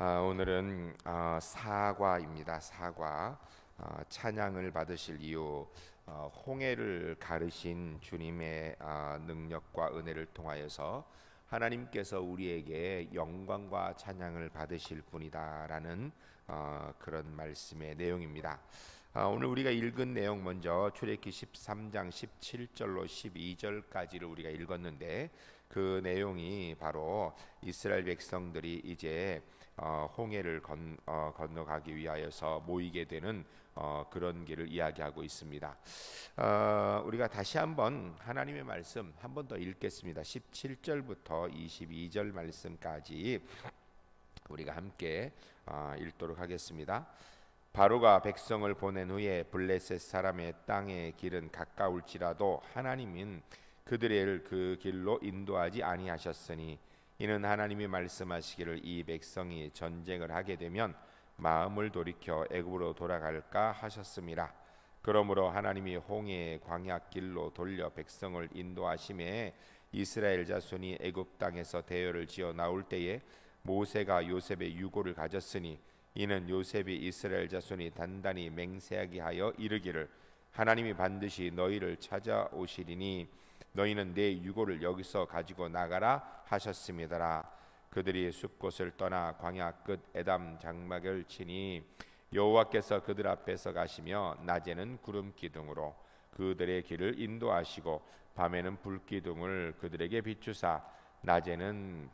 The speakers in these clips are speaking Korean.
오늘은 사과입니다. 사과. 찬양을 받으실 이유, 홍해를 가르신 주님의 능력과 은혜를 통하여서 하나님께서 우리에게 영광과 찬양을 받으실 분이다라는 그런 말씀의 내용입니다. 오늘 우리가 읽은 내용 먼저 출애굽기 13장 17절로 12절까지를 우리가 읽었는데, 그 내용이 바로 이스라엘 백성들이 이제 홍해를 건너가기 위하여서 모이게 되는 그런 길을 이야기하고 있습니다. 우리가 다시 한번 하나님의 말씀 한 번 더 읽겠습니다. 17절부터 22절 말씀까지 우리가 함께 읽도록 하겠습니다. 바로가 백성을 보낸 후에 블레셋 사람의 땅의 길은 가까울지라도 하나님은 그들을 그 길로 인도하지 아니하셨으니, 이는 하나님이 말씀하시기를 이 백성이 전쟁을 하게 되면 마음을 돌이켜 애굽으로 돌아갈까 하셨습니다. 그러므로 하나님이 홍해의 광야 길로 돌려 백성을 인도하심에 이스라엘 자손이 애굽 땅에서 대열을 지어 나올 때에 모세가 요셉의 유고를 가졌으니, 이는 요셉이 이스라엘 자손이 단단히 맹세하게 하여 이르기를 하나님이 반드시 너희를 찾아오시리니 너희는 내 유고를 여기서 가지고 나가라 하셨음이더라. 그들이 숲곳을 떠나 광야 끝 에담 장막을 치니 여호와께서 그들 앞에서 가시며 낮에는 구름 기둥으로 그들의 길을 인도하시고 밤에는 불 기둥을 그들에게 비추사 낮에는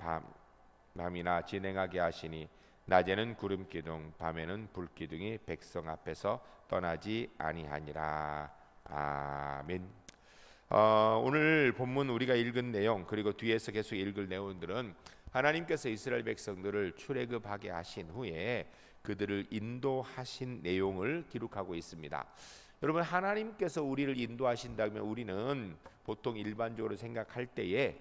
밤이나 진행하게 하시니 낮에는 구름 기둥 밤에는 불 기둥이 백성 앞에서 떠나지 아니하니라. 아멘. 오늘 본문 우리가 읽은 내용, 그리고 뒤에서 계속 읽을 내용들은 하나님께서 이스라엘 백성들을 출애굽하게 하신 후에 그들을 인도하신 내용을 기록하고 있습니다. 여러분, 하나님께서 우리를 인도하신다면 우리는 보통 일반적으로 생각할 때에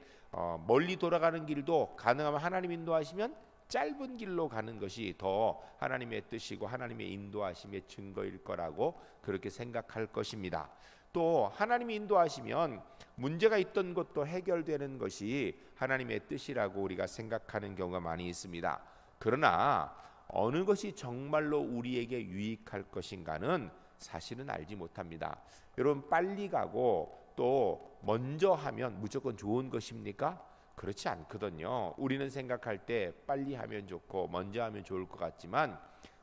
멀리 돌아가는 길도 가능하면 하나님 인도하시면 짧은 길로 가는 것이 더 하나님의 뜻이고 하나님의 인도하심의 증거일 거라고 그렇게 생각할 것입니다. 또 하나님이 인도하시면 문제가 있던 것도 해결되는 것이 하나님의 뜻이라고 우리가 생각하는 경우가 많이 있습니다. 그러나 어느 것이 정말로 우리에게 유익할 것인가는 사실은 알지 못합니다. 여러분, 빨리 가고 또 먼저 하면 무조건 좋은 것입니까? 그렇지 않거든요. 우리는 생각할 때 빨리 하면 좋고 먼저 하면 좋을 것 같지만,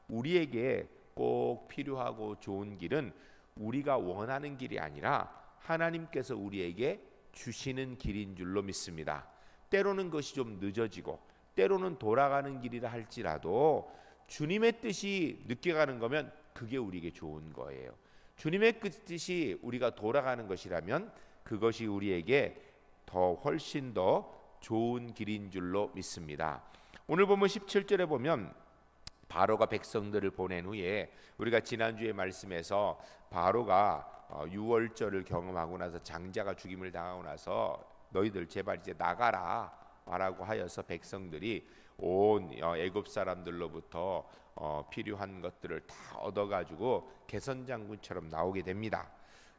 우리에게 꼭 필요하고 좋은 길은 우리가 원하는 길이 아니라 하나님께서 우리에게 주시는 길인 줄로 믿습니다. 때로는 그것이 좀 늦어지고 때로는 돌아가는 길이라 할지라도 주님의 뜻이 늦게 가는 거면 그게 우리에게 좋은 거예요. 주님의 뜻이 우리가 돌아가는 것이라면 그것이 우리에게 더 훨씬 더 좋은 길인 줄로 믿습니다. 오늘 보면 17절에 보면 바로가 백성들을 보낸 후에, 우리가 지난주에 말씀에서 바로가 유월절을 경험하고 나서 장자가 죽임을 당하고 나서 너희들 제발 이제 나가라 라고 하여서 백성들이 온 애굽 사람들로부터 필요한 것들을 다 얻어가지고 개선장군처럼 나오게 됩니다.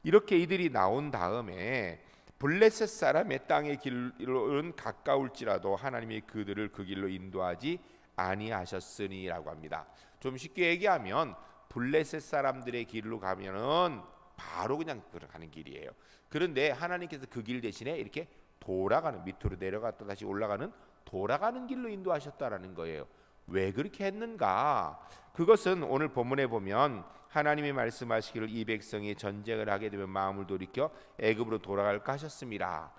이렇게 이들이 나온 다음에 블레셋 사람의 땅의 길로는 가까울지라도 하나님이 그들을 그 길로 인도하지 아니하셨으니라고 합니다. 좀 쉽게 얘기하면 블레셋 사람들의 길로 가면은 바로 그냥 들어가는 길이에요. 그런데 하나님께서 그 길 대신에 이렇게 돌아가는, 밑으로 내려갔다 다시 올라가는 돌아가는 길로 인도하셨다라는 거예요. 왜 그렇게 했는가? 그것은 오늘 본문에 보면 하나님이 말씀하시기를 이 백성이 전쟁을 하게 되면 마음을 돌이켜 애굽으로 돌아갈까 하셨습니다.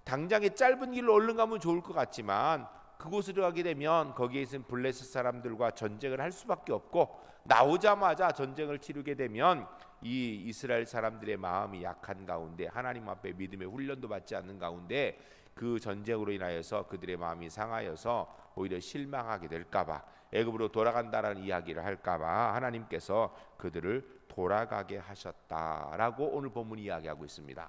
당장에 짧은 길로 얼른 가면 좋을 것 같지만 그곳으로 가게 되면 거기에 있는 블레셋 사람들과 전쟁을 할 수밖에 없고, 나오자마자 전쟁을 치르게 되면 이 이스라엘 사람들의 마음이 약한 가운데, 하나님 앞에 믿음의 훈련도 받지 않는 가운데 그 전쟁으로 인하여서 그들의 마음이 상하여서 오히려 실망하게 될까봐, 애굽으로 돌아간다라는 이야기를 할까봐 하나님께서 그들을 돌아가게 하셨다라고 오늘 본문이 이야기하고 있습니다.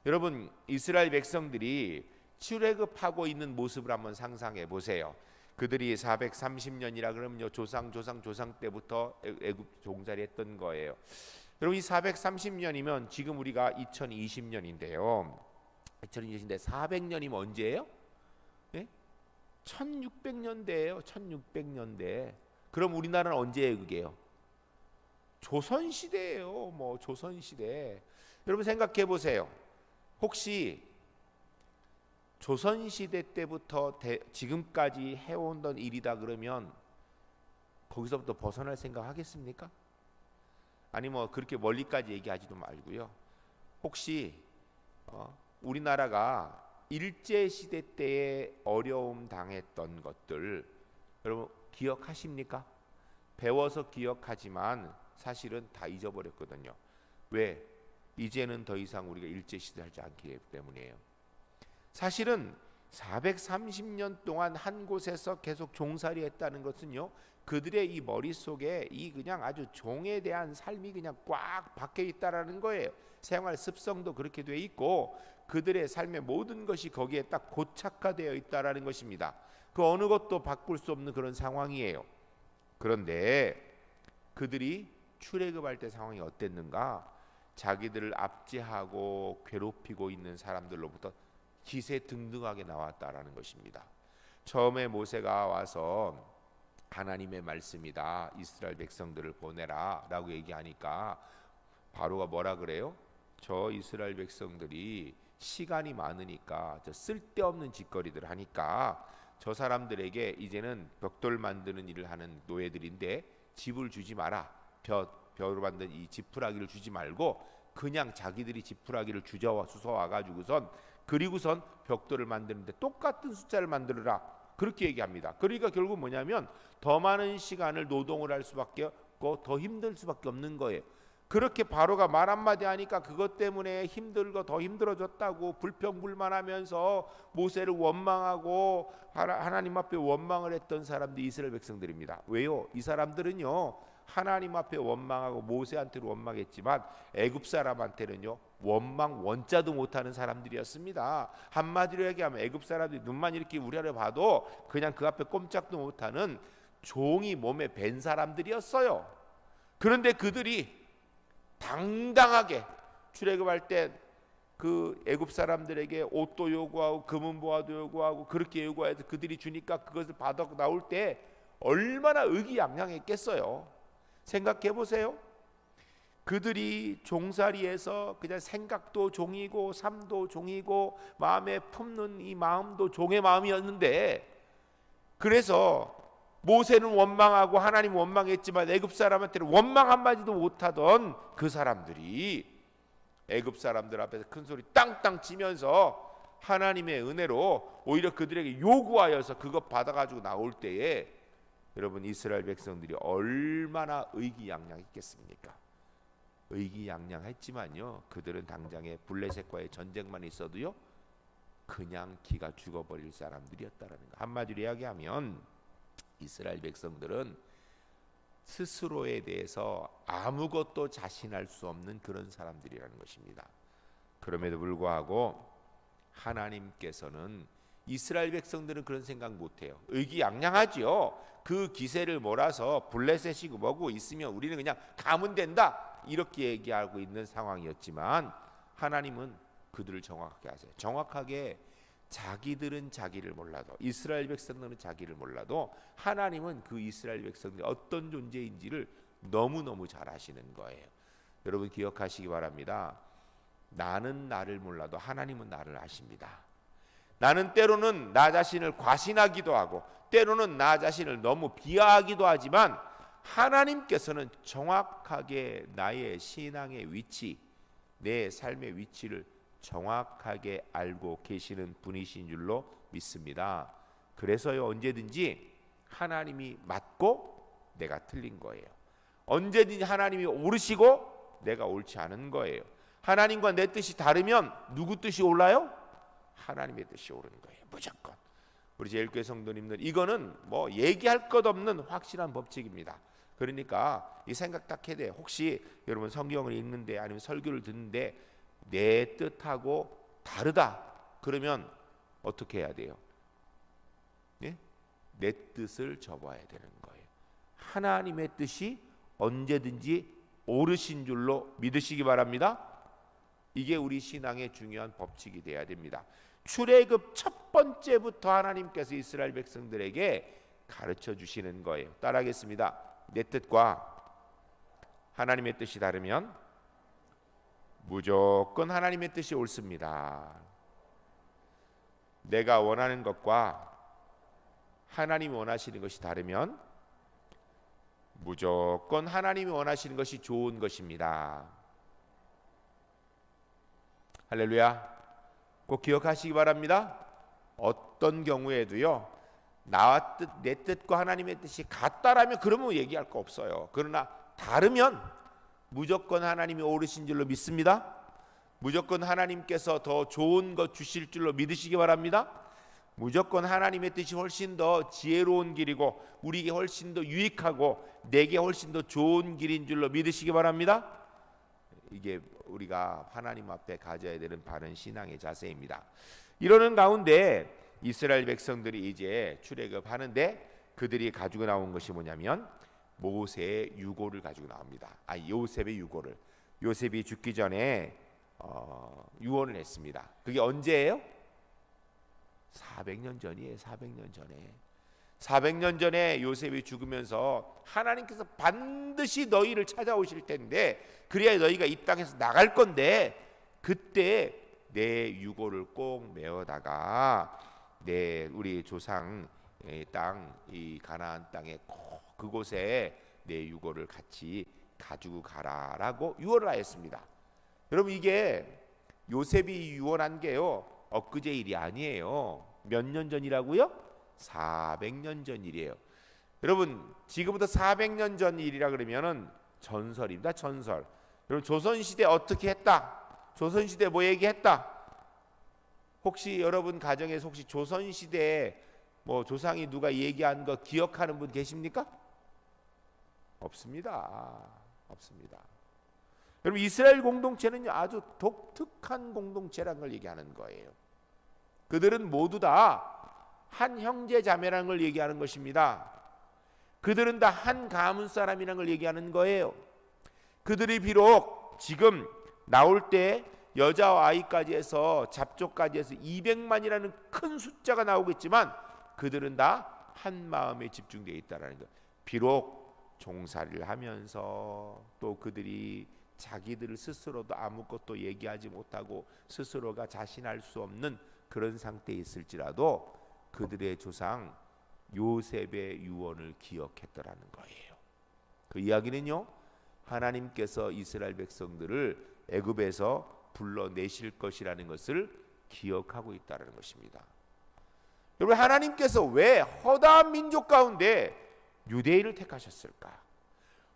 여러분, 이스라엘 백성들이 출애굽하고 있는 모습을 한번 상상해 보세요. 그들이 430년이라 그러면요, 조상 때부터 애굽 종살이 했던 거예요. 여러분, 이 430년이면 지금 우리가 2020년인데요. 2020년인데 400년이면 언제예요? 네? 1600년대예요. 1600년대. 그럼 우리나라는 언제예요, 그게요? 조선시대예요. 뭐 조선시대. 여러분 생각해 보세요. 혹시 조선시대 때부터 지금까지 해오던 일이다 그러면 거기서부터 벗어날 생각 하겠습니까? 아니 뭐 그렇게 멀리까지 얘기하지도 말고요. 혹시 우리나라가 일제시대 때에 어려움 당했던 것들 여러분 기억하십니까? 배워서 기억하지만 사실은 다 잊어버렸거든요. 왜? 이제는 더 이상 우리가 일제시대 하지 않기 때문이에요. 사실은 430년 동안 한 곳에서 계속 종살이 했다는 것은요, 그들의 이 머릿속에 이 그냥 아주 종에 대한 삶이 그냥 꽉 박혀 있다라는 거예요. 생활 습성도 그렇게 돼 있고 그들의 삶의 모든 것이 거기에 딱 고착화되어 있다라는 것입니다. 그 어느 것도 바꿀 수 없는 그런 상황이에요. 그런데 그들이 출애굽할 때 상황이 어땠는가? 자기들을 압제하고 괴롭히고 있는 사람들로부터 기세등등하게 나왔다라는 것입니다. 처음에 모세가 와서 하나님의 말씀이다, 이스라엘 백성들을 보내라 라고 얘기하니까 바로가 뭐라 그래요? 저 이스라엘 백성들이 시간이 많으니까 저 쓸데없는 짓거리들 하니까 저 사람들에게 이제는 벽돌 만드는 일을 하는 노예들인데 집을 주지 마라. 벼로 만든 이 지푸라기를 주지 말고 그냥 자기들이 지푸라기를 주워와 가지고선 그리고선 벽돌을 만드는데 똑같은 숫자를 만들어라. 그렇게 얘기합니다. 그러니까 결국 뭐냐면 더 많은 시간을 노동을 할 수밖에 없고 더 힘들 수밖에 없는 거예요. 그렇게 바로가 말 한마디 하니까 그것 때문에 힘들고 더 힘들어졌다고 불평불만하면서 모세를 원망하고 하나님 앞에 원망을 했던 사람들이 이스라엘 백성들입니다. 왜요? 이 사람들은요 하나님 앞에 원망하고 모세한테도 원망했지만 애굽 사람한테는요 원망 원자도 못하는 사람들이었습니다. 한마디로 얘기하면 애굽 사람들이 눈만 이렇게 우려를 봐도 그냥 그 앞에 꼼짝도 못하는 종이 몸에 밴 사람들이었어요. 그런데 그들이 당당하게 출애굽할 때 그 애굽 사람들에게 옷도 요구하고 금은 보화도 요구하고 그렇게 요구해서 그들이 주니까 그것을 받아 나올 때 얼마나 의기양양했겠어요. 생각해 보세요. 그들이 종살이에서 그냥 생각도 종이고 삶도 종이고 마음에 품는 이 마음도 종의 마음이었는데 그래서 모세는 원망하고 하나님 원망했지만 애굽 사람한테는 원망 한마디도 못하던 그 사람들이 애굽 사람들 앞에서 큰 소리 땅땅 치면서 하나님의 은혜로 오히려 그들에게 요구하여서 그것 받아가지고 나올 때에 여러분 이스라엘 백성들이 얼마나 의기양양했겠습니까? 의기양양했지만요 그들은 당장에 블레셋과의 전쟁만 있어도요 그냥 기가 죽어버릴 사람들이었다라는 거. 한마디로 이야기하면 이스라엘 백성들은 스스로에 대해서 아무것도 자신할 수 없는 그런 사람들이라는 것입니다. 그럼에도 불구하고 하나님께서는 이스라엘 백성들은 그런 생각 못해요. 의기양양하지요. 그 기세를 몰아서 블레셋이고 뭐고 있으면 우리는 그냥 가면 된다 이렇게 얘기하고 있는 상황이었지만 하나님은 그들을 정확하게 하세요. 정확하게 자기들은 자기를 몰라도 이스라엘 백성들은 자기를 몰라도 하나님은 그 이스라엘 백성들이 어떤 존재인지를 너무너무 잘 아시는 거예요. 여러분 기억하시기 바랍니다. 나는 나를 몰라도 하나님은 나를 아십니다. 나는 때로는 나 자신을 과신하기도 하고 때로는 나 자신을 너무 비하하기도 하지만 하나님께서는 정확하게 나의 신앙의 위치, 내 삶의 위치를 정확하게 알고 계시는 분이신 줄로 믿습니다. 그래서요 언제든지 하나님이 맞고 내가 틀린 거예요. 언제든지 하나님이 옳으시고 내가 옳지 않은 거예요. 하나님과 내 뜻이 다르면 누구 뜻이 올라요? 하나님의 뜻이 오르는 거예요. 무조건. 우리 제일교회 성도님들 이거는 뭐 얘기할 것 없는 확실한 법칙입니다. 그러니까 이 생각 딱 해야 돼요. 혹시 여러분 성경을 읽는데 아니면 설교를 듣는데 내 뜻하고 다르다 그러면 어떻게 해야 돼요? 네? 내 뜻을 접어야 되는 거예요. 하나님의 뜻이 언제든지 옳으신 줄로 믿으시기 바랍니다. 이게 우리 신앙의 중요한 법칙이 돼야 됩니다. 출애굽 첫 번째부터 하나님께서 이스라엘 백성들에게 가르쳐 주시는 거예요. 따라하겠습니다. 내 뜻과 하나님의 뜻이 다르면 무조건 하나님의 뜻이 옳습니다. 내가 원하는 것과 하나님이 원하시는 것이 다르면 무조건 하나님이 원하시는 것이 좋은 것입니다. 할렐루야. 꼭 기억하시기 바랍니다. 어떤 경우에도요, 나와 내 뜻과 하나님의 뜻이 같다라면 그러면 얘기할 거 없어요. 그러나 다르면 무조건 하나님이 옳으신 줄로 믿습니다. 무조건 하나님께서 더 좋은 것 주실 줄로 믿으시기 바랍니다. 무조건 하나님의 뜻이 훨씬 더 지혜로운 길이고 우리에게 훨씬 더 유익하고 내게 훨씬 더 좋은 길인 줄로 믿으시기 바랍니다. 이게 우리가 하나님 앞에 가져야 되는 바른 신앙의 자세입니다. 이러는 가운데 이스라엘 백성들이 이제 출애굽하는데 그들이 가지고 나온 것이 뭐냐면 모세의 유고를 가지고 나옵니다. 요셉의 유고를. 요셉이 죽기 전에 유언을 했습니다. 그게 언제예요? 400년 전이에요. 400년 전에. 400년 전에 요셉이 죽으면서 하나님께서 반드시 너희를 찾아오실 텐데 그래야 너희가 이 땅에서 나갈 건데 그때 내 유고를 꼭 메어다가 우리 조상 땅, 이 가나안 땅에 꼭 그곳에 내 유고를 같이 가지고 가라라고 유언을 하였습니다. 여러분 이게 요셉이 유언한 게요 엊그제 일이 아니에요. 몇 년 전이라고요? 400년 전 일이에요. 여러분 지금부터 400년 전 일이라 그러면은 전설입니다. 전설. 여러분 조선시대 어떻게 했다? 조선시대 뭐 얘기했다? 혹시 여러분 가정에서 혹시 조선시대에 뭐 조상이 누가 얘기한 거 기억하는 분 계십니까? 없습니다. 없습니다. 여러분 이스라엘 공동체는 아주 독특한 공동체라는 걸 얘기하는 거예요. 그들은 모두 다 한 형제 자매라는 걸 얘기하는 것입니다. 그들은 다 한 가문 사람이라는 걸 얘기하는 거예요. 그들이 비록 지금 나올 때 여자와 아이까지 해서 잡초까지 해서 200만이라는 큰 숫자가 나오겠지만 그들은 다 한 마음에 집중되어 있다는 것. 비록 종살이를 하면서 또 그들이 자기들 스스로도 아무것도 얘기하지 못하고 스스로가 자신할 수 없는 그런 상태에 있을지라도 그들의 조상 요셉의 유언을 기억했더라는 거예요. 그 이야기는요 하나님께서 이스라엘 백성들을 애굽에서 불러내실 것이라는 것을 기억하고 있다는 것입니다. 여러분 하나님께서 왜 허다한 민족 가운데 유대인을 택하셨을까?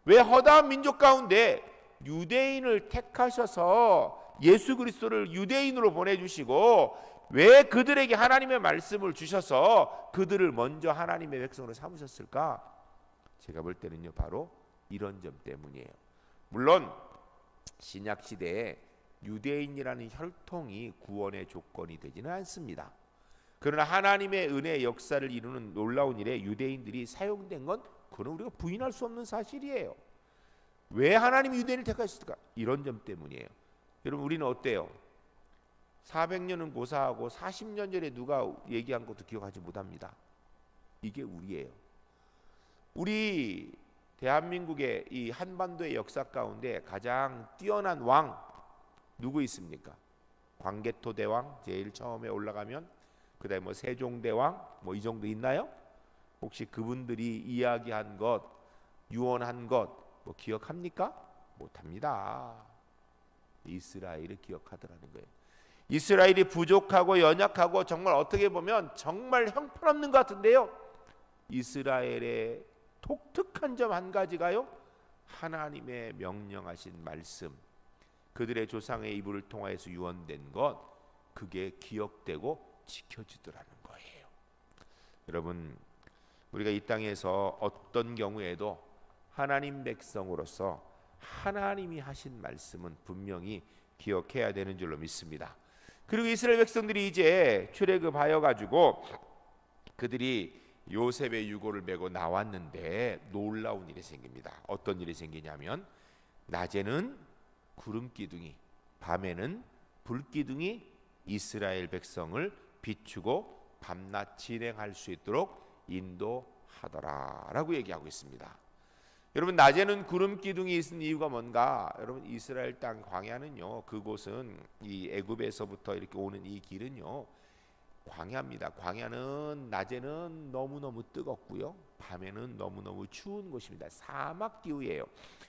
왜 허다한 민족 가운데 유대인을 택하셔서 예수 그리스도를 유대인으로 보내주시고 왜 그들에게 하나님의 말씀을 주셔서 그들을 먼저 하나님의 백성으로 삼으셨을까? 제가 볼 때는요 바로 이런 점 때문이에요. 물론 신약 시대에 유대인이라는 혈통이 구원의 조건이 되지는 않습니다. 그러나 하나님의 은혜의 역사를 이루는 놀라운 일에 유대인들이 사용된 건 그건 우리가 부인할 수 없는 사실이에요. 왜 하나님이 유대인을 택하셨을까? 이런 점 때문이에요. 여러분 우리는 어때요? 400년은 고사하고 40년 전에 누가 얘기한 것도 기억하지 못합니다. 이게 우리예요. 우리 대한민국의 이 한반도의 역사 가운데 가장 뛰어난 왕 누구 있습니까? 광개토 대왕 제일 처음에 올라가면 그다음에 뭐 세종대왕 뭐 이 정도 있나요? 혹시 그분들이 이야기한 것, 유언한 것 뭐 기억합니까? 못합니다. 이스라엘을 기억하더라는 거예요. 이스라엘이 부족하고 연약하고 정말 어떻게 보면 정말 형편없는 것 같은데요. 이스라엘의 독특한 점 한 가지가요. 하나님의 명령하신 말씀, 그들의 조상의 입을 통하여서 유언된 것, 그게 기억되고 지켜지더라는 거예요. 여러분, 우리가 이 땅에서 어떤 경우에도 하나님 백성으로서 하나님이 하신 말씀은 분명히 기억해야 되는 줄로 믿습니다. 그리고 이스라엘 백성들이 이제 출애굽하여 가지고 그들이 요셉의 유고를 메고 나왔는데 놀라운 일이 생깁니다. 어떤 일이 생기냐면 낮에는 구름 기둥이, 밤에는 불 기둥이 이스라엘 백성을 비추고 밤낮 진행할 수 있도록 인도하더라라고 얘기하고 있습니다. 여러분, 낮에는 구름 기둥이 있는 이유가 뭔가? 여러분, 이스라엘 땅 광야는요, 그곳은 이 애굽에서부터 이렇게 오는 이 길은요 광야입니다. 광야는 낮에는 너무너무 뜨겁고요, 밤에는 너무너무 추운 곳입니다. 사막 기후예요.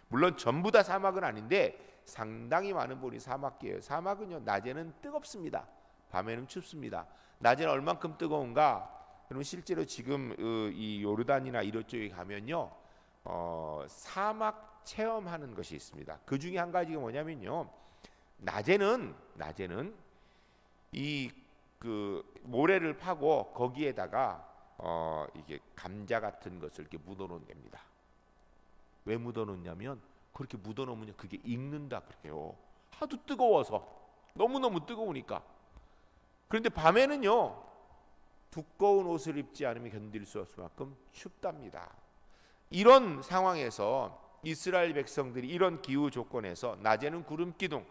물론 전부 다 사막은 아닌데 상당히 많은 부분이 사막기예요. 사막은요, 낮에는 뜨겁습니다. 밤에는 춥습니다. 낮에는 얼만큼 뜨거운가? 여러분, 실제로 지금 이 요르단이나 이런 쪽에 가면요, 사막 체험하는 것이 있습니다. 그 중에 한 가지가 뭐냐면요, 낮에는 이 그 모래를 파고 거기에다가 이게 감자 같은 것을 이렇게 묻어놓은 겁니다. 왜 묻어놓냐면 그렇게 묻어놓으면 그게 익는다 그래요. 하도 뜨거워서, 너무너무 뜨거우니까. 그런데 밤에는요, 두꺼운 옷을 입지 않으면 견딜 수 없을 만큼 춥답니다. 이런 상황에서 이스라엘 백성들이 이런 기후 조건에서 낮에는 구름 기둥,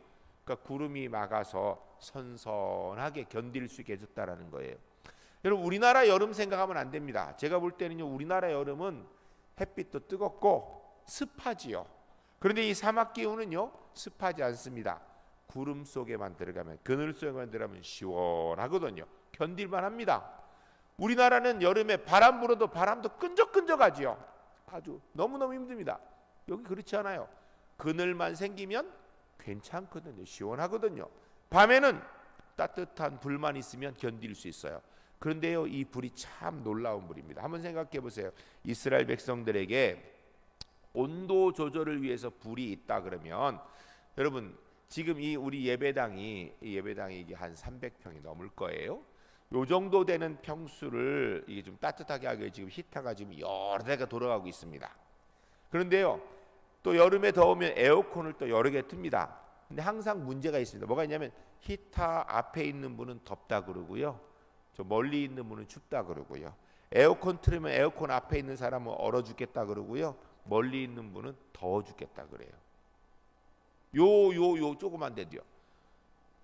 그러니까 구름이 막아서 선선하게 견딜 수 있게 해줬다라는 거예요. 여러분, 우리나라 여름 생각하면 안 됩니다. 제가 볼 때는요, 우리나라 여름은 햇빛도 뜨겁고 습하지요. 그런데 이 사막 기후는요, 습하지 않습니다. 구름 속에만 들어가면, 그늘 속에만 들어가면 시원하거든요. 견딜만 합니다. 우리나라는 여름에 바람 불어도 바람도 끈적끈적하지요. 아주 너무너무 힘듭니다. 여기 그렇지 않아요. 그늘만 생기면 괜찮거든요. 시원하거든요. 밤에는 따뜻한 불만 있으면 견딜 수 있어요. 그런데요, 이 불이 참 놀라운 불입니다. 한번 생각해 보세요. 이스라엘 백성들에게 온도 조절을 위해서 불이 있다 그러면, 여러분, 지금 이 우리 예배당이 이게 한 300평이 넘을 거예요. 요 정도 되는 평수를 이게 좀 따뜻하게 하기 위해 지금 히터가 지금 여러 대가 돌아가고 있습니다. 그런데요, 또 여름에 더우면 에어컨을 또 여러 개 틉니다. 근데 항상 문제가 있습니다. 뭐가 있냐면 히터 앞에 있는 분은 덥다 그러고요, 저 멀리 있는 분은 춥다 그러고요, 에어컨 틀으면 에어컨 앞에 있는 사람은 얼어 죽겠다 그러고요, 멀리 있는 분은 더워 죽겠다 그래요. 요 조그만 데도요.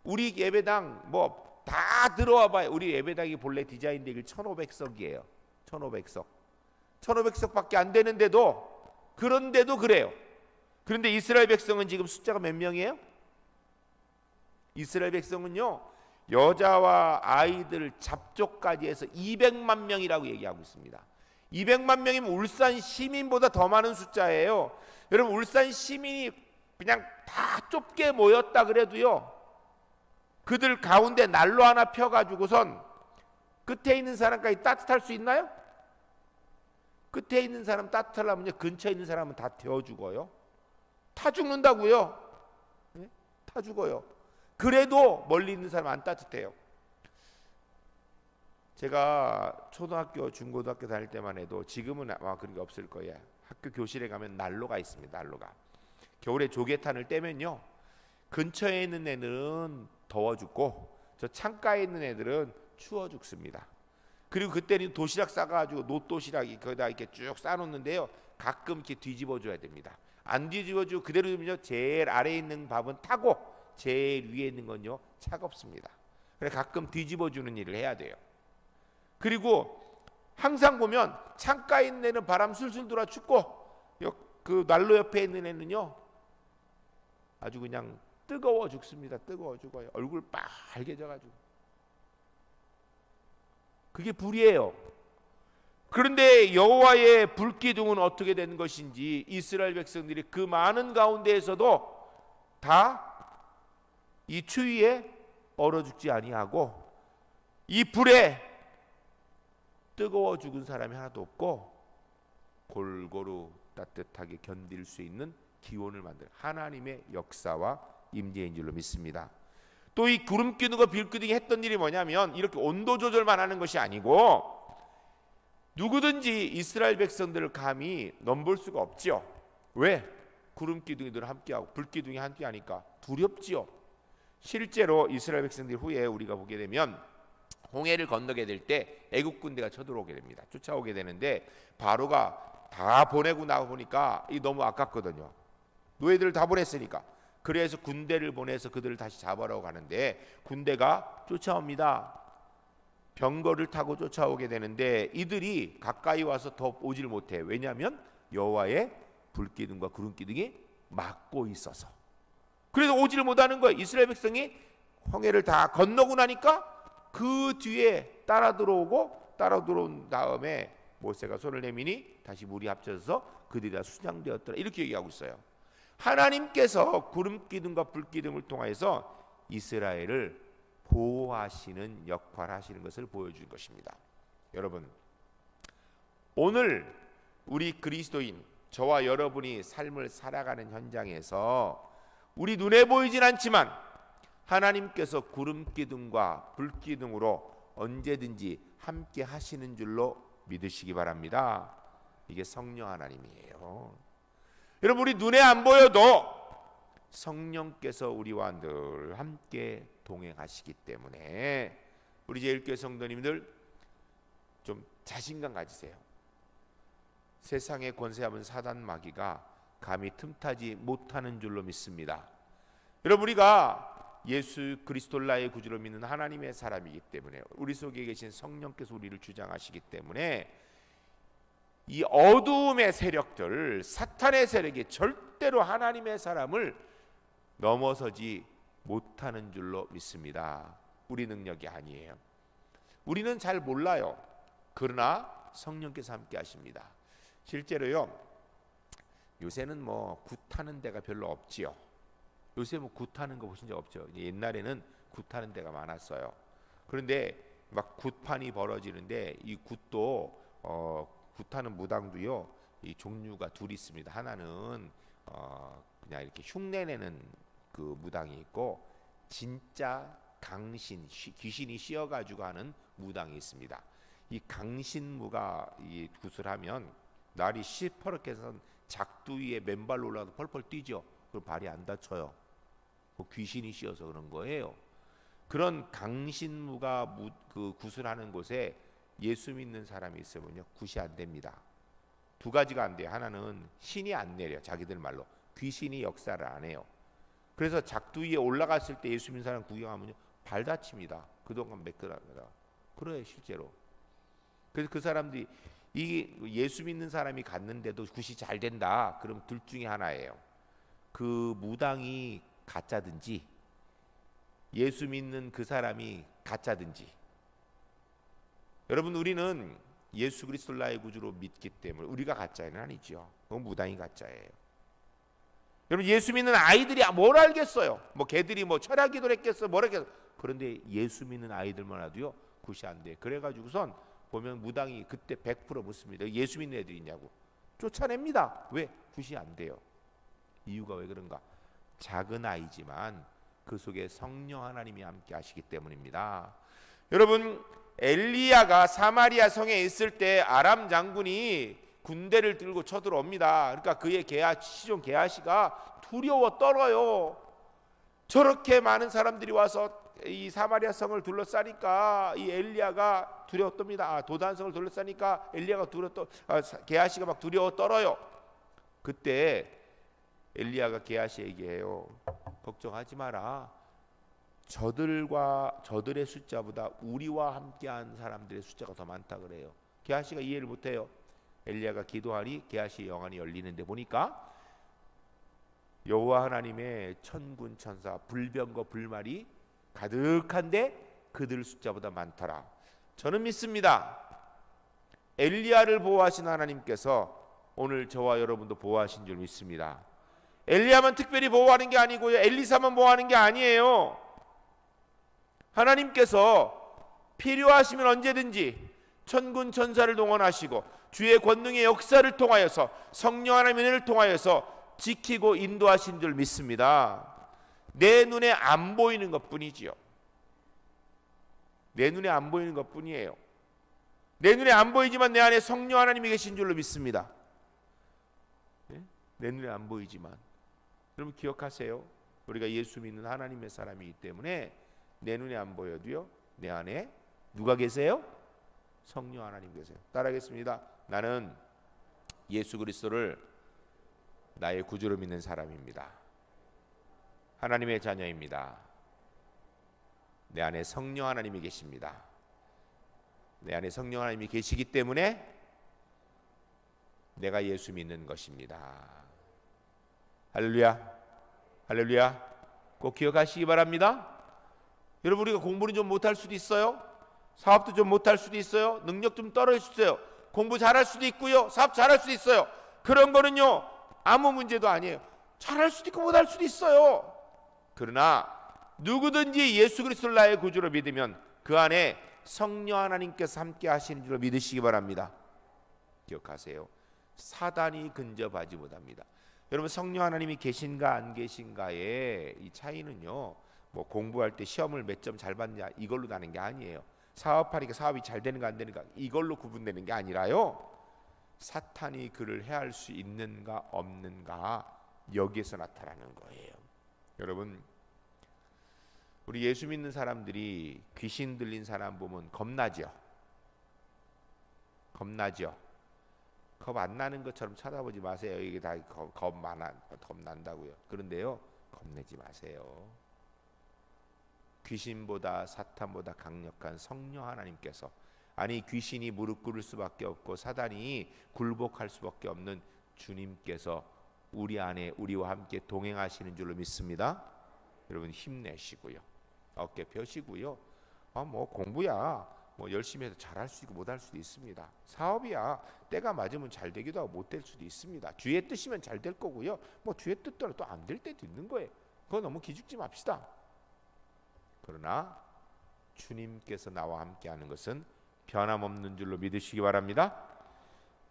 우리 예배당 뭐 다 들어와 봐요. 우리 예배당이 본래 디자인 되길 1500석이에요. 1500석. 1500석밖에 안 되는데도, 그런데도 그래요. 그런데 이스라엘 백성은 지금 숫자가 몇 명이에요? 이스라엘 백성은요, 여자와 아이들 잡족까지 해서 200만 명이라고 얘기하고 있습니다. 200만 명이면 울산 시민보다 더 많은 숫자예요. 여러분, 울산 시민이 그냥 다 좁게 모였다 그래도요, 그들 가운데 난로 하나 펴가지고선 끝에 있는 사람까지 따뜻할 수 있나요? 끝에 있는 사람 따뜻하려면요, 근처에 있는 사람은 다 데워 죽어요. 타 죽는다고요. 네? 타 죽어요. 그래도 멀리 있는 사람 안 따뜻해요. 제가 초등학교, 중고등학교 다닐 때만 해도, 지금은 아마 그런 게 없을 거예요. 학교 교실에 가면 난로가 있습니다. 난로가. 겨울에 조개탄을 떼면요, 근처에 있는 애들은 더워 죽고 저 창가에 있는 애들은 추워 죽습니다. 그리고 그때는 도시락 싸가지고 노도시락이 거기다 이렇게 쭉 싸놓는데요, 가끔 이렇게 뒤집어 줘야 됩니다. 안 뒤집어주고 그대로 두면요, 제일 아래에 있는 밥은 타고 제일 위에 있는 건요 차갑습니다. 그래서 가끔 뒤집어 주는 일을 해야 돼요. 그리고 항상 보면 창가에 있는 애는 바람 술술 돌아 춥고, 그 난로 옆에 있는 애는요 아주 그냥 뜨거워 죽습니다. 뜨거워 죽어요. 얼굴 빨개져가지고. 그게 불이에요. 그런데 여호와의 불기둥은 어떻게 된 것인지, 이스라엘 백성들이 그 많은 가운데에서도 다 이 추위에 얼어 죽지 아니하고, 이 불에 뜨거워 죽은 사람이 하나도 없고 골고루 따뜻하게 견딜 수 있는 기온을 만든 하나님의 역사와 임재인 줄로 믿습니다. 또 이 구름 기둥과 빌 기둥이 했던 일이 뭐냐면, 이렇게 온도 조절만 하는 것이 아니고 누구든지 이스라엘 백성들을 감히 넘볼 수가 없지요. 왜? 구름 기둥이들 함께하고 불 기둥이 함께하니까 두렵지요. 실제로 이스라엘 백성들 후에 우리가 보게 되면 홍해를 건너게 될 때 애국 군대가 쳐들어오게 됩니다. 쫓아오게 되는데 바로가 다 보내고 나가 보니까 이 너무 아깝거든요. 노예들을 다 보냈으니까. 그래서 군대를 보내서 그들을 다시 잡으러 가는데 군대가 쫓아옵니다. 병거를 타고 쫓아오게 되는데 이들이 가까이 와서 더 오질 못해. 왜냐하면 여호와의 불기둥과 구름기둥이 막고 있어서. 그래서 오지를 못하는 거예요. 이스라엘 백성이 홍해를 다 건너고 나니까 그 뒤에 따라 들어온 다음에 모세가 손을 내미니 다시 물이 합쳐져서 그들이 다 수장되었더라. 이렇게 얘기하고 있어요. 하나님께서 구름기둥과 불기둥을 통하여서 이스라엘을 보호하시는 역할을 하시는 것을 보여준 것입니다. 여러분, 오늘 우리 그리스도인 저와 여러분이 삶을 살아가는 현장에서 우리 눈에 보이진 않지만 하나님께서 구름기둥과 불기둥으로 언제든지 함께 하시는 줄로 믿으시기 바랍니다. 이게 성령 하나님이에요. 여러분, 우리 눈에 안 보여도 성령께서 우리와 늘 함께 동행하시기 때문에 우리 제일교회 성도님들 좀 자신감 가지세요. 세상의 권세하면 사단 마귀가 감히 틈타지 못하는 줄로 믿습니다. 여러분, 우리가 예수 그리스도를 나의 구주로 믿는 하나님의 사람이기 때문에 우리 속에 계신 성령께서 우리를 주장하시기 때문에 이 어두움의 세력들, 사탄의 세력이 절대로 하나님의 사람을 넘어서지 못하는 줄로 믿습니다. 우리 능력이 아니에요. 우리는 잘 몰라요. 그러나 성령께서 함께 하십니다. 실제로요, 요새는 뭐 굿하는 데가 별로 없지요. 요새 뭐 굿하는 거 보신 적 없죠. 옛날에는 굿하는 데가 많았어요. 그런데 막 굿판이 벌어지는데 이 굿도 굿하는 무당도요, 이 종류가 둘 있습니다. 하나는 그냥 이렇게 흉내내는 그 무당이 있고 진짜 강신, 귀신이 씌어가지고 하는 무당이 있습니다. 이 강신무가 이 굿을 하면 날이 시퍼렇게 해서 작두 위에 맨발로 올라가도 펄펄 뛰죠. 그럼 발이 안 다쳐요. 귀신이 씌어서 그런 거예요. 그런 강신무가 그 굿을 하는 곳에 예수 믿는 사람이 있으면요, 굿이 안 됩니다. 두 가지가 안 돼요. 하나는 신이 안 내려, 자기들 말로 귀신이 역사를 안 해요. 그래서 작두 위에 올라갔을 때 예수 믿는 사람 구경하면요, 발 다칩니다. 그동안 매끄럽니다. 그래요, 실제로. 그래서 그 사람들이 이 예수 믿는 사람이 갔는데도 굿이 잘 된다. 그럼 둘 중에 하나예요. 그 무당이 가짜든지 예수 믿는 그 사람이 가짜든지. 여러분, 우리는 예수 그리스도를 나의 구주로 믿기 때문에 우리가 가짜는 아니죠. 그건 무당이 가짜예요. 여러분, 예수 믿는 아이들이 뭘 알겠어요? 뭐 걔들이 뭐 철학 기도를 했겠어, 뭘 했겠어. 그런데 예수 믿는 아이들만 해도요, 굿이 안 돼. 그래가지고선 보면 무당이 그때 100% 묻습니다. 예수 믿는 애들이 있냐고. 쫓아냅니다. 왜? 굿이 안 돼요. 이유가 왜 그런가? 작은 아이지만 그 속에 성령 하나님이 함께 하시기 때문입니다. 여러분, 엘리야가 사마리아 성에 있을 때 아람 장군이 군대를 들고 쳐들어옵니다. 그러니까 그의 시종 게하시가 두려워 떨어요. 저렇게 많은 사람들이 와서 이 사마리아 성을 둘러싸니까 이 엘리야가 두려워 떱니다. 도단성을 둘러싸니까 엘리야가 게하시가 막 두려워 떨어요. 그때 엘리야가 게하시에게 해요. 걱정하지 마라. 저들의 숫자보다 우리와 함께한 사람들의 숫자가 더 많다 그래요. 게하시가 이해를 못해요. 엘리야가 기도하니 게하시의 영안이 열리는데 보니까 여호와 하나님의 천군 천사 불병거 불말이 가득한데 그들 숫자보다 많더라. 저는 믿습니다. 엘리야를 보호하신 하나님께서 오늘 저와 여러분도 보호하신 줄 믿습니다. 엘리야만 특별히 보호하는 게 아니고요, 엘리사만 보호하는 게 아니에요. 하나님께서 필요하시면 언제든지 천군 천사를 동원하시고 주의 권능의 역사를 통하여서 성령 하나님의 은혜를 통하여서 지키고 인도하신 줄 믿습니다. 내 눈에 안 보이는 것뿐이지요. 내 눈에 안 보이는 것뿐이에요. 내 눈에 안 보이지만 내 안에 성령 하나님이 계신 줄로 믿습니다. 내 눈에 안 보이지만. 여러분 기억하세요. 우리가 예수 믿는 하나님의 사람이기 때문에 내 눈에 안 보여도요, 내 안에 누가 계세요? 성령 하나님 계세요. 따라하겠습니다. 나는 예수 그리스도를 나의 구주로 믿는 사람입니다. 하나님의 자녀입니다. 내 안에 성령 하나님이 계십니다. 내 안에 성령 하나님이 계시기 때문에 내가 예수 믿는 것입니다. 할렐루야, 할렐루야. 꼭 기억하시기 바랍니다. 여러분, 우리가 공부는 좀 못할 수도 있어요. 사업도 좀 못할 수도 있어요. 능력 좀 떨어질 수도 있어요. 공부 잘할 수도 있고요. 사업 잘할 수도 있어요. 그런 거는요 아무 문제도 아니에요. 잘할 수도 있고 못할 수도 있어요. 그러나 누구든지 예수 그리스도를 나의 구주로 믿으면 그 안에 성령 하나님께서 함께 하시는 줄로 믿으시기 바랍니다. 기억하세요. 사단이 근접하지 못합니다. 여러분, 성령 하나님이 계신가 안 계신가의 이 차이는요 뭐 공부할 때 시험을 몇 점 잘 받냐 이걸로 나는 게 아니에요. 사업하니까 사업이 잘 되는가 안 되는가 이걸로 구분되는 게 아니라요, 사탄이 그를 해할 수 있는가 없는가 여기에서 나타나는 거예요. 여러분, 우리 예수 믿는 사람들이 귀신 들린 사람 보면 겁나죠. 겁나죠. 겁 안 나는 것처럼 쳐다보지 마세요. 이게 다 겁난다고요. 그런데요, 겁내지 마세요. 귀신보다 사탄보다 강력한 성령 하나님께서, 아니 귀신이 무릎 꿇을 수밖에 없고 사단이 굴복할 수밖에 없는 주님께서 우리 안에 우리와 함께 동행하시는 줄로 믿습니다. 여러분, 힘내시고요, 어깨 펴시고요. 뭐 공부야 뭐 열심히 해서 잘할 수 있고 못할 수도 있습니다. 사업이야 때가 맞으면 잘 되기도 하고 못 될 수도 있습니다. 주의 뜻이면 잘 될 거고요. 뭐 주의 뜻대로 또 안 될 때도 있는 거예요. 그거 너무 기죽지 맙시다. 그러나 주님께서 나와 함께하는 것은 변함없는 줄로 믿으시기 바랍니다.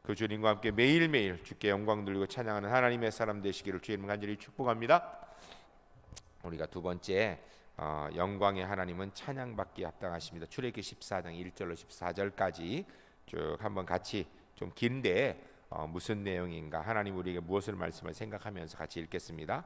그 주님과 함께 매일매일 주께 영광 돌리고 찬양하는 하나님의 사람 되시기를 주님 간절히 축복합니다. 우리가 두 번째, 영광의 하나님은 찬양받기에 합당하십니다. 출애굽기 14장 1절로 14절까지 쭉 한번 같이, 좀 긴데 무슨 내용인가, 하나님 우리에게 무엇을 말씀을 생각하면서 같이 읽겠습니다.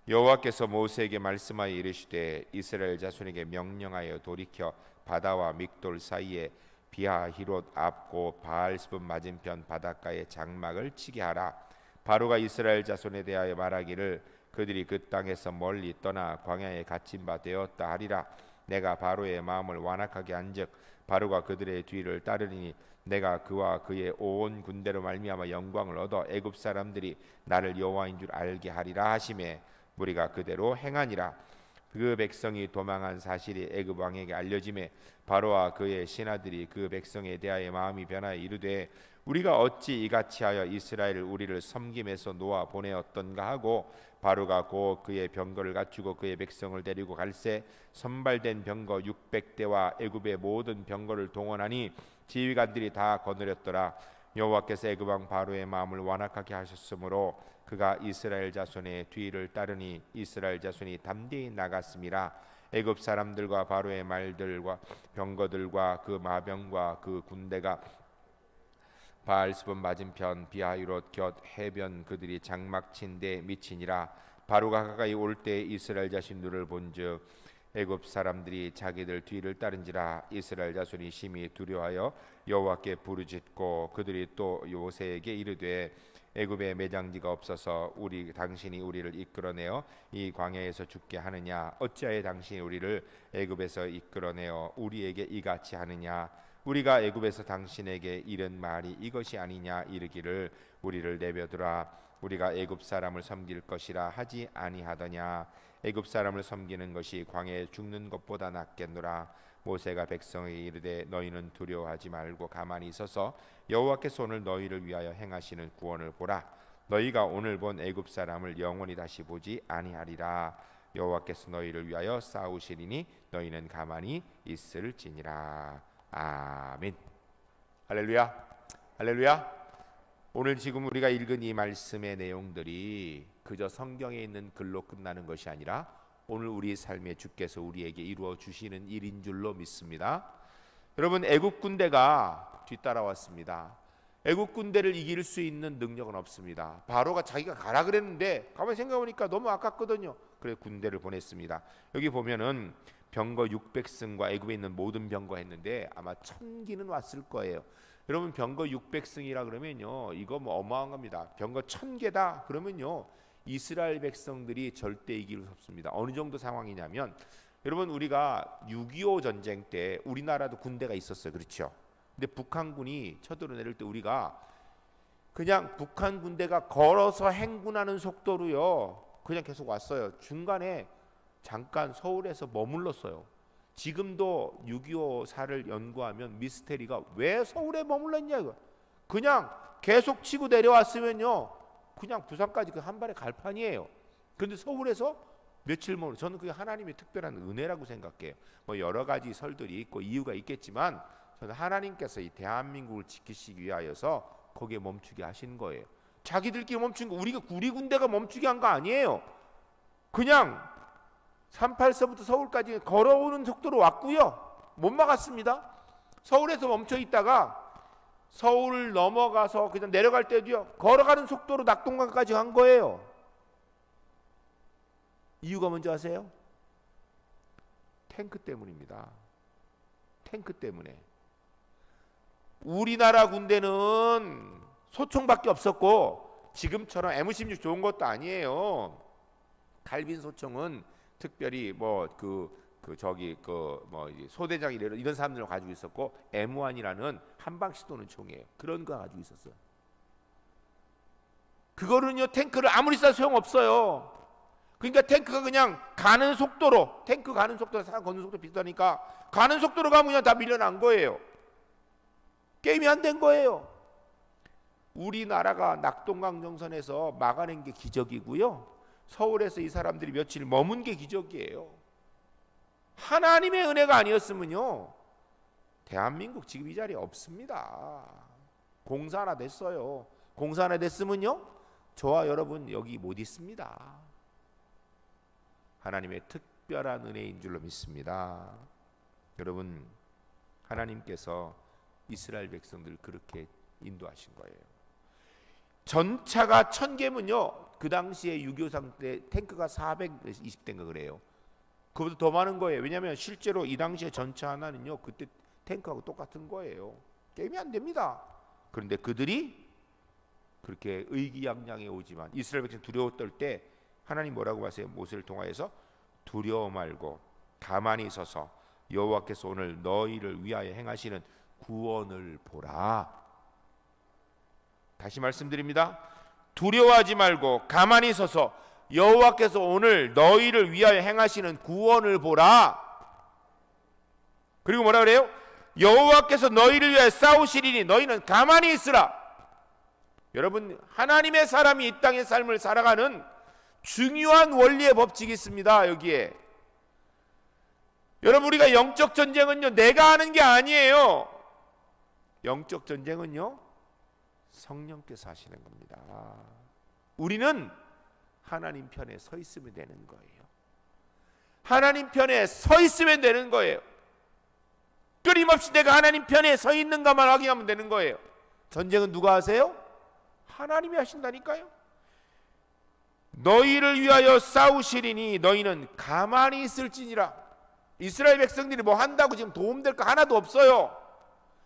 여호와께서 모세에게 말씀하여 이르시되 이스라엘 자손에게 명령하여 돌이켜 바다와 믹돌 사이에 비하히롯 앞고 바알스분 맞은편 바닷가에 장막을 치게 하라. 바로가 이스라엘 자손에 대하여 말하기를 그들이 그 땅에서 멀리 떠나 광야에 갇힌 바 되었다 하리라. 내가 바로의 마음을 완악하게 한즉 바로가 그들의 뒤를 따르니 내가 그와 그의 온 군대로 말미암아 영광을 얻어 애굽 사람들이 나를 여호와인 줄 알게 하리라 하시매 무리가 그대로 행하니라. 그 백성이 도망한 사실이 애굽 왕에게 알려지매 바로와 그의 신하들이 그 백성에 대하여 마음이 변하여 이르되 우리가 어찌 이같이 하여 이스라엘을 우리를 섬김에서 놓아 보내었던가 하고 바로가 곧 그의 병거를 갖추고 그의 백성을 데리고 갈새 선발된 병거 600대와 애굽의 모든 병거를 동원하니 지휘관들이 다 거느렸더라. 여호와께서 애굽 왕 바로의 마음을 완악하게 하셨으므로 그가 이스라엘 자손의 뒤를 따르니 이스라엘 자손이 담대히 나갔음이라. 애굽 사람들과 바로의 말들과 병거들과 그 마병과 그 군대가 바알스분 맞은편 비하히롯 곁 해변 그들이 장막 친 데 미치니라. 바로가 가까이 올 때 이스라엘 자손 눈을 본즉 애굽 사람들이 자기들 뒤를 따른지라. 이스라엘 자손이 심히 두려워하여 여호와께 부르짖고 그들이 또 모세에게 이르되 애굽에 매장지가 없어서 당신이 우리를 이끌어내어 이 광야에서 죽게 하느냐? 어찌하여 당신이 우리를 애굽에서 이끌어내어 우리에게 이같이 하느냐? 우리가 애굽에서 당신에게 이른 말이 이것이 아니냐? 이르기를 우리를 내버려두라. 우리가 애굽 사람을 섬길 것이라 하지 아니하더냐? 애굽 사람을 섬기는 것이 광야에 죽는 것보다 낫겠노라. 모세가 백성에게 이르되 너희는 두려워하지 말고 가만히 있어서 여호와께서 오늘 너희를 위하여 행하시는 구원을 보라. 너희가 오늘 본 애굽 사람을 영원히 다시 보지 아니하리라. 여호와께서 너희를 위하여 싸우시리니 너희는 가만히 있을지니라. 아멘. 할렐루야, 할렐루야. 오늘 지금 우리가 읽은 이 말씀의 내용들이 그저 성경에 있는 글로 끝나는 것이 아니라 오늘 우리 삶에 주께서 우리에게 이루어 주시는 일인 줄로 믿습니다. 여러분, 애굽 군대가 뒤따라왔습니다. 애굽 군대를 이길 수 있는 능력은 없습니다. 바로가 자기가 가라 그랬는데 가만히 생각해보니까 너무 아깝거든요. 그래서 군대를 보냈습니다. 여기 보면은 병거 600승과 애굽에 있는 모든 병거 했는데 아마 1000기는 왔을 거예요. 여러분, 병거 600승이라 그러면요 이거 뭐 어마어마한 겁니다. 병거 1000개다 그러면요 이스라엘 백성들이 절대 이길 수 없습니다. 어느 정도 상황이냐면, 여러분 우리가 6.25 전쟁 때 우리나라도 군대가 있었어요. 그렇죠? 근데 북한군이 쳐들어내릴 때 우리가 그냥 북한 군대가 걸어서 행군하는 속도로요 그냥 계속 왔어요. 중간에 잠깐 서울에서 머물렀어요. 지금도 6.25사를 연구하면 미스테리가 왜 서울에 머물렀냐 이거. 그냥 계속 치고 내려왔으면요 그냥 부산까지 그 한 발에 갈 판이에요. 그런데 서울에서 며칠 머물, 저는 그게 하나님의 특별한 은혜라고 생각해요. 뭐 여러 가지 설들이 있고 이유가 있겠지만 저는 하나님께서 이 대한민국을 지키시기 위하여서 거기에 멈추게 하신 거예요. 자기들끼리 멈춘 거, 우리 군대가 멈추게 한 거 아니에요. 그냥 38서부터 서울까지 걸어오는 속도로 왔고요. 못 막았습니다. 서울에서 멈춰 있다가 서울 넘어가서 그냥 내려갈 때도요 걸어가는 속도로 낙동강까지 간 거예요. 이유가 뭔지 아세요? 탱크 때문입니다. 탱크 때문에. 우리나라 군대는 소총밖에 없었고 지금처럼 M16 좋은 것도 아니에요. 갈빈 소총은 특별히 소대장 이런 사람들을 가지고 있었고 M1이라는 한 방씩 쏘는 총이에요. 그런 거 가지고 있었어요. 그거는요 탱크를 아무리 쏴도 소용 없어요. 그러니까 탱크가 그냥 가는 속도로, 탱크 가는 속도랑 사람 걷는 속도 비슷하니까 가는 속도로 가면 그냥 다 밀려난 거예요. 게임이 안 된 거예요. 우리나라가 낙동강 정선에서 막아낸 게 기적이고요. 서울에서 이 사람들이 며칠 머문 게 기적이에요. 하나님의 은혜가 아니었으면요 대한민국 지금 이 자리에 없습니다. 공사 하나 됐어요. 공사 하나 됐으면요 저와 여러분 여기 못 있습니다. 하나님의 특별한 은혜인 줄로 믿습니다. 여러분 하나님께서 이스라엘 백성들을 그렇게 인도하신 거예요. 전차가 1000개면요 그 당시에 6.25 때 탱크가 420대인가 그래요. 그보다 더 많은 거예요. 왜냐하면 실제로 이 당시에 전차 하나는요 그때 탱크하고 똑같은 거예요. 게임이 안 됩니다. 그런데 그들이 그렇게 의기양양해 오지만 이스라엘 백성 두려워 떨 때 하나님 뭐라고 하세요? 모세를 통하여서 두려워 말고 가만히 서서 여호와께서 오늘 너희를 위하여 행하시는 구원을 보라. 다시 말씀드립니다. 두려워하지 말고 가만히 서서 여호와께서 오늘 너희를 위하여 행하시는 구원을 보라. 그리고 뭐라 그래요? 여호와께서 너희를 위하여 싸우시리니 너희는 가만히 있으라. 여러분 하나님의 사람이 이 땅의 삶을 살아가는 중요한 원리의 법칙이 있습니다. 여기에 여러분 우리가 영적 전쟁은요 내가 하는 게 아니에요. 영적 전쟁은요 성령께서 하시는 겁니다. 우리는 하나님 편에 서 있으면 되는 거예요. 하나님 편에 서 있으면 되는 거예요. 끊임없이 내가 하나님 편에 서 있는가만 확인하면 되는 거예요. 전쟁은 누가 하세요? 하나님이 하신다니까요. 너희를 위하여 싸우시리니 너희는 가만히 있을지니라. 이스라엘 백성들이 뭐 한다고 지금 도움될 거 하나도 없어요.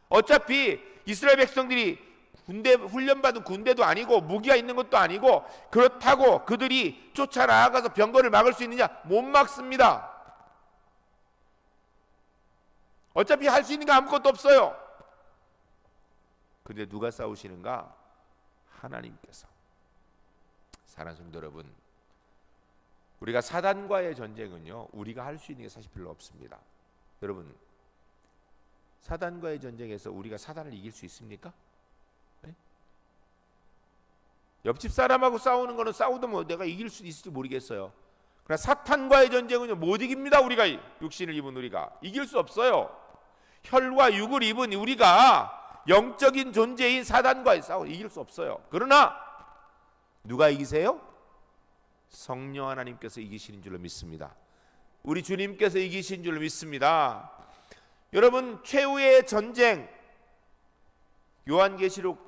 어차피 이스라엘 백성들이 군대 훈련받은 군대도 아니고 무기가 있는 것도 아니고 그렇다고 그들이 쫓아나가서 병거를 막을 수 있느냐? 못 막습니다. 어차피 할 수 있는 게 아무것도 없어요. 근데 누가 싸우시는가? 하나님께서. 사랑하는 성도 여러분, 우리가 사단과의 전쟁은요 우리가 할 수 있는 게 사실 별로 없습니다. 여러분 사단과의 전쟁에서 우리가 사단을 이길 수 있습니까? 네? 옆집 사람하고 싸우는 거는 싸우도 뭐 내가 이길 수 있을지 모르겠어요. 그러나 사탄과의 전쟁은요 못 이깁니다. 우리가 육신을 입은 우리가 이길 수 없어요. 혈과 육을 입은 우리가 영적인 존재인 사단과의 싸워 이길 수 없어요. 그러나 누가 이기세요? 성령 하나님께서 이기시는 줄로 믿습니다. 우리 주님께서 이기신 줄로 믿습니다. 여러분 최후의 전쟁 요한계시록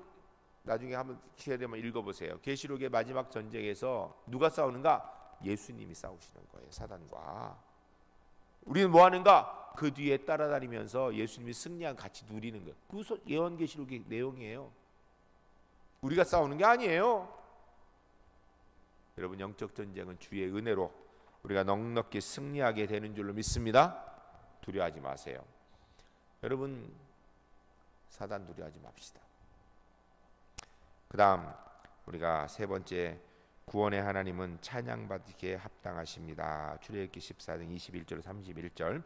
나중에 한번 기회 되면 읽어보세요. 계시록의 마지막 전쟁에서 누가 싸우는가? 예수님이 싸우시는 거예요. 사단과. 우리는 뭐 하는가? 그 뒤에 따라다니면서 예수님이 승리한 같이 누리는 거예요. 그 요한계시록의 내용이에요. 우리가 싸우는 게 아니에요. 여러분, 영적 전쟁은 주의 은혜로 우리가 넉넉히 승리하게 되는 줄로 믿습니다. 두려워하지 마세요. 여러분, 사단 두려워하지 맙시다. 그 다음 우리가 세 번째, 구원의 하나님은 찬양받기에 합당하십니다. 출애굽기 14장 21절 31절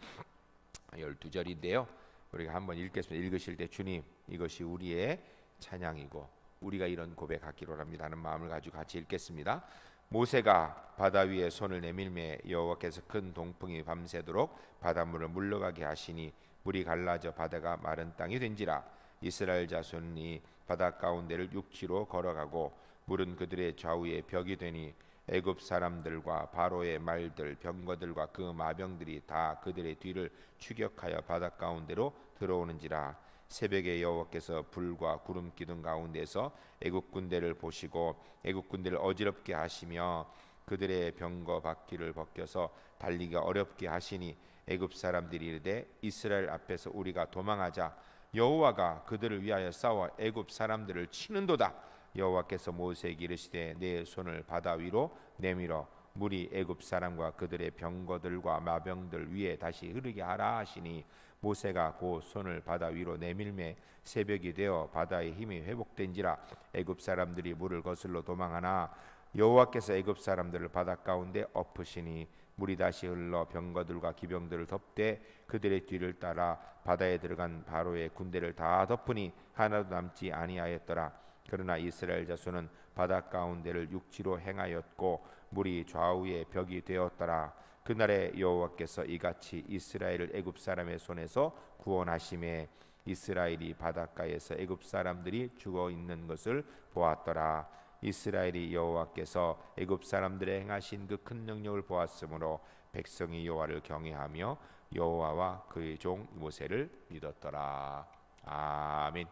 12절인데요. 우리가 한번 읽겠습니다. 읽으실 때 주님, 이것이 우리의 찬양이고 우리가 이런 고백하기로 합니다 하는 마음을 가지고 같이 읽겠습니다. 모세가 바다 위에 손을 내밀매 여호와께서 큰 동풍이 밤새도록 바닷물을 물러가게 하시니 물이 갈라져 바다가 마른 땅이 된지라. 이스라엘 자손이 바다 가운데를 육지로 걸어가고 물은 그들의 좌우에 벽이 되니 애굽 사람들과 바로의 말들 병거들과 그 마병들이 다 그들의 뒤를 추격하여 바다 가운데로 들어오는지라. 새벽에 여호와께서 불과 구름 기둥 가운데서 애굽 군대를 보시고 애굽 군대를 어지럽게 하시며 그들의 병거 바퀴를 벗겨서 달리기 어렵게 하시니 애굽 사람들이 이르되 이스라엘 앞에서 우리가 도망하자. 여호와가 그들을 위하여 싸워 애굽 사람들을 치는도다. 여호와께서 모세에게 이르시되 내 손을 바다 위로 내밀어 물이 애굽 사람과 그들의 병거들과 마병들 위에 다시 흐르게 하라 하시니 모세가 그 손을 바다 위로 내밀매 새벽이 되어 바다의 힘이 회복된지라. 애굽 사람들이 물을 거슬러 도망하나 여호와께서 애굽 사람들을 바다 가운데 엎으시니 물이 다시 흘러 병거들과 기병들을 덮되 그들의 뒤를 따라 바다에 들어간 바로의 군대를 다 덮으니 하나도 남지 아니하였더라. 그러나 이스라엘 자손은 바다 가운데를 육지로 행하였고 물이 좌우에 벽이 되었더라. 그날에 여호와께서 이같이 이스라엘을 애굽 사람의 손에서 구원하심에 이스라엘이 바닷가에서 애굽 사람들이 죽어 있는 것을 보았더라. 이스라엘이 여호와께서 애굽 사람들의 행하신 그 큰 능력을 보았으므로 백성이 여호와를 경외하며 여호와와 그의 종 모세를 믿었더라. 아멘.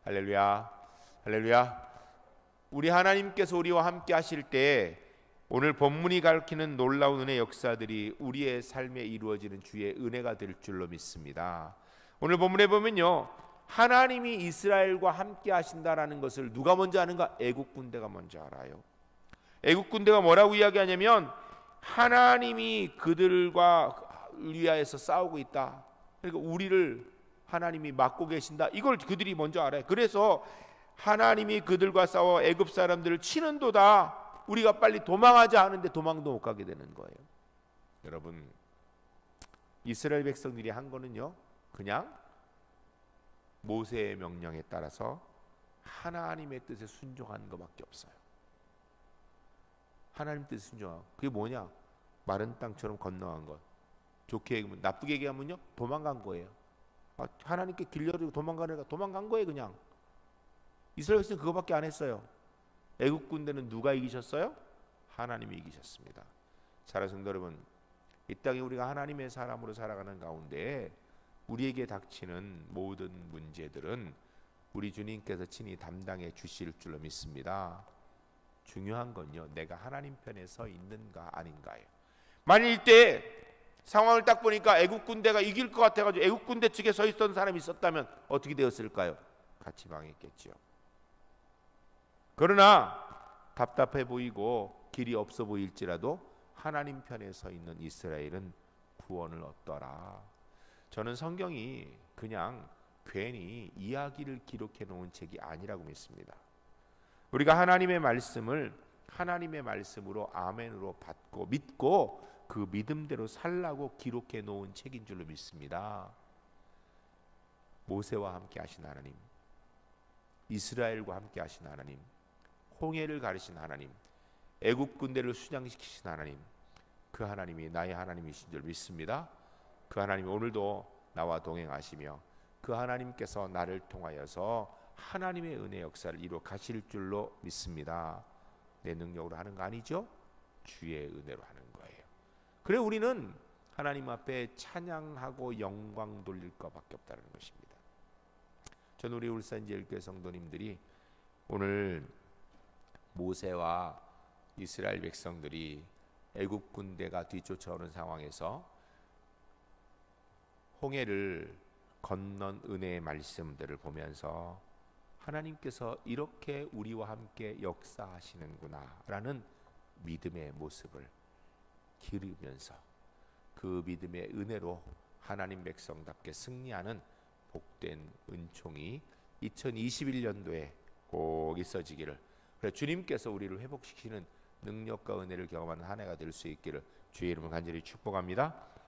할렐루야. 할렐루야. 우리 하나님께서 우리와 함께 하실 때 오늘 본문이 가르치는 놀라운 은혜 역사들이 우리의 삶에 이루어지는 주의 은혜가 될 줄로 믿습니다. 오늘 본문에 보면요, 하나님이 이스라엘과 함께 하신다라는 것을 누가 먼저 아는가? 애국 군대가 먼저 알아요. 애국 군대가 뭐라고 이야기하냐면 하나님이 그들과 위하여서 싸우고 있다. 그러니까 우리를 하나님이 막고 계신다. 이걸 그들이 먼저 알아요. 그래서 하나님이 그들과 싸워 애굽 사람들을 치는도다. 우리가 빨리 도망하자 하는데 도망도 못 가게 되는 거예요. 여러분, 이스라엘 백성들이 한 거는요, 그냥 모세의 명령에 따라서 하나님의 뜻에 순종하는 것밖에 없어요. 하나님 뜻에 순종하고, 그게 뭐냐? 마른 땅처럼 건너간 것. 좋게 얘기하면, 나쁘게 얘기하면요, 도망간 거예요. 하나님께 길려주고 도망가니까 도망간 거예요. 그냥 이스라엘 백성은 그거밖에 안 했어요. 애국 군대는 누가 이기셨어요? 하나님이 이기셨습니다. 사랑하는 성도 여러분, 이 땅에 우리가 하나님의 사람으로 살아가는 가운데 우리에게 닥치는 모든 문제들은 우리 주님께서 친히 담당해 주실 줄로 믿습니다. 중요한 건요, 내가 하나님 편에 서 있는가 아닌가예요. 만일 이때 상황을 딱 보니까 애국 군대가 이길 것 같아가지고 애국 군대 측에 서 있던 사람이 있었다면 어떻게 되었을까요? 같이 망했겠죠. 그러나 답답해 보이고 길이 없어 보일지라도 하나님 편에 서 있는 이스라엘은 구원을 얻더라. 저는 성경이 그냥 괜히 이야기를 기록해 놓은 책이 아니라고 믿습니다. 우리가 하나님의 말씀을 하나님의 말씀으로 아멘으로 받고 믿고 그 믿음대로 살라고 기록해 놓은 책인 줄로 믿습니다. 모세와 함께 하신 하나님, 이스라엘과 함께 하신 하나님, 홍해를 가르신 하나님, 애국 군대를 수장시키신 하나님, 그 하나님이 나의 하나님이신 줄 믿습니다. 그 하나님이 오늘도 나와 동행하시며 그 하나님께서 나를 통하여서 하나님의 은혜 역사를 이루어 가실 줄로 믿습니다. 내 능력으로 하는 거 아니죠? 주의 은혜로 하는 거예요. 그래 우리는 하나님 앞에 찬양하고 영광 돌릴 것밖에 없다는 것입니다. 저는 우리 울산제일교회 성도님들이 오늘 모세와 이스라엘 백성들이 애국 군대가 뒤쫓아오는 상황에서 홍해를 건넌 은혜의 말씀들을 보면서 하나님께서 이렇게 우리와 함께 역사하시는구나 라는 믿음의 모습을 기르면서 그 믿음의 은혜로 하나님 백성답게 승리하는 복된 은총이 2021년도에 꼭 있어지기를, 그래 주님께서 우리를 회복시키는 능력과 은혜를 경험하는 한 해가 될 수 있기를 주의 이름으로 간절히 축복합니다.